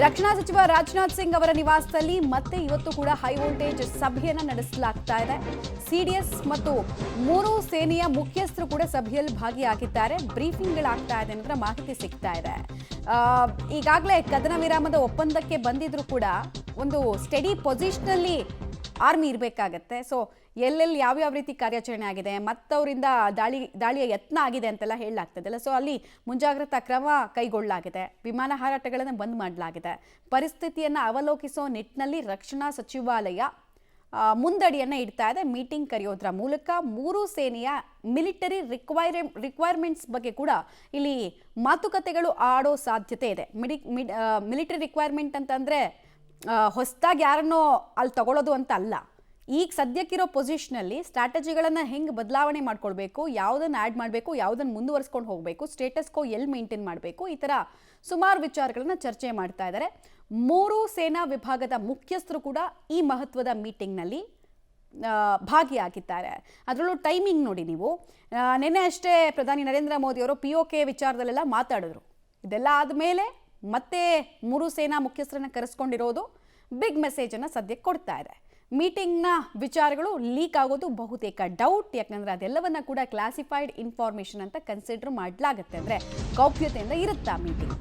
ರಕ್ಷಣಾ ಸಚಿವ ರಾಜನಾಥ್ ಸಿಂಗ್ ಅವರ ನಿವಾಸದಲ್ಲಿ ಮತ್ತೆ ಇವತ್ತು ಕೂಡ ಹೈ ವೋಲ್ಟೇಜ್ ಸಭೆಯನ್ನು ನಡೆಸಲಾಗ್ತಾ ಇದೆ. ಸಿಡಿಎಸ್ ಮತ್ತು ಮೂರು ಸೇನೆಯ ಮುಖ್ಯಸ್ಥರು ಕೂಡ ಸಭೆಯಲ್ಲಿ ಭಾಗಿಯಾಗಿದ್ದಾರೆ. ಬ್ರೀಫಿಂಗ್ಗಳಾಗ್ತಾ ಇದೆ ಅನ್ನೋದರ ಮಾಹಿತಿ ಸಿಗ್ತಾ ಇದೆ. ಈಗಾಗಲೇ ಕದನ ವಿರಾಮದ ಒಪ್ಪಂದಕ್ಕೆ ಬಂದಿದ್ರು ಕೂಡ ಒಂದು ಸ್ಟಡಿ ಪೊಸಿಷನಲ್ಲಿ ಆರ್ಮಿ ಇರಬೇಕಾಗತ್ತೆ. ಸೊ ಎಲ್ಲೆಲ್ಲಿ ಯಾವ್ಯಾವ ರೀತಿ ಕಾರ್ಯಾಚರಣೆ ಆಗಿದೆ, ಮತ್ತವರಿಂದ ದಾಳಿಯ ಯತ್ನ ಆಗಿದೆ ಅಂತೆಲ್ಲ ಹೇಳಲಾಗ್ತದಲ್ಲ. ಸೊ ಅಲ್ಲಿ ಮುಂಜಾಗ್ರತಾ ಕ್ರಮ ಕೈಗೊಳ್ಳಲಾಗಿದೆ. ವಿಮಾನ ಹಾರಾಟಗಳನ್ನು ಬಂದ್ ಮಾಡಲಾಗಿದೆ. ಪರಿಸ್ಥಿತಿಯನ್ನು ಅವಲೋಕಿಸೋ ನಿಟ್ಟಿನಲ್ಲಿ ರಕ್ಷಣಾ ಸಚಿವಾಲಯ ಮುಂದಡಿಯನ್ನು ಇಡ್ತಾ ಇದೆ. ಮೀಟಿಂಗ್ ಕರೆಯೋದ್ರ ಮೂಲಕ ಮೂರು ಸೇನೆಯ ಮಿಲಿಟರಿ ರಿಕ್ವೈರ್ಮೆಂಟ್ಸ್ ಬಗ್ಗೆ ಕೂಡ ಇಲ್ಲಿ ಮಾತುಕತೆಗಳು ಆಡೋ ಸಾಧ್ಯತೆ ಇದೆ. ಮಿಲಿಟರಿ ರಿಕ್ವೈರ್ಮೆಂಟ್ ಅಂತಂದರೆ ಹೊಸದಾಗಿ ಯಾರನ್ನೋ ಅಲ್ಲಿ ತಗೊಳ್ಳೋದು ಅಂತ ಅಲ್ಲ. ಈಗ ಸದ್ಯಕ್ಕಿರೋ ಪೊಸಿಷನಲ್ಲಿ ಸ್ಟ್ರಾಟಜಿಗಳನ್ನು ಹೆಂಗೆ ಬದಲಾವಣೆ ಮಾಡ್ಕೊಳ್ಬೇಕು, ಯಾವುದನ್ನು ಆ್ಯಡ್ ಮಾಡಬೇಕು, ಯಾವುದನ್ನು ಮುಂದುವರಿಸ್ಕೊಂಡು ಹೋಗಬೇಕು, ಸ್ಟೇಟಸ್ಕೋ ಎಲ್ಲಿ ಮೇಂಟೈನ್ ಮಾಡಬೇಕು, ಈ ಥರ ಸುಮಾರು ವಿಚಾರಗಳನ್ನು ಚರ್ಚೆ ಮಾಡ್ತಾ ಇದ್ದಾರೆ. ಮೂರು ಸೇನಾ ವಿಭಾಗದ ಮುಖ್ಯಸ್ಥರು ಕೂಡ ಈ ಮಹತ್ವದ ಮೀಟಿಂಗ್ನಲ್ಲಿ ಭಾಗಿಯಾಗಿದ್ದಾರೆ. ಅದರಲ್ಲೂ ಟೈಮಿಂಗ್ ನೋಡಿ ನೀವು. ನಿನ್ನೆ ಅಷ್ಟೇ ಪ್ರಧಾನಿ ನರೇಂದ್ರ ಮೋದಿಯವರು POK ವಿಚಾರದಲ್ಲೆಲ್ಲ ಮಾತಾಡಿದ್ರು. ಇದೆಲ್ಲ ಆದಮೇಲೆ ಮತ್ತೆ ಮೂರು ಸೇನಾ ಮುಖ್ಯಸ್ಥರನ್ನ ಕರೆಸ್ಕೊಂಡಿರೋದು ಬಿಗ್ ಮೆಸೇಜನ್ನು ಸದ್ಯಕ್ಕೆ ಕೊಡ್ತಾ ಇದೆ. ಮೀಟಿಂಗ್ನ ವಿಚಾರಗಳು ಲೀಕ್ ಆಗೋದು ಬಹುತೇಕ ಡೌಟ್. ಯಾಕಂದರೆ ಅದೆಲ್ಲವನ್ನ ಕೂಡ ಕ್ಲಾಸಿಫೈಡ್ ಇನ್ಫಾರ್ಮೇಷನ್ ಅಂತ ಕನ್ಸಿಡರ್ ಮಾಡಲಾಗುತ್ತೆ. ಅಂದರೆ ಗೌಪ್ಯತೆಯಿಂದ ಇರುತ್ತಾ ಮೀಟಿಂಗ್.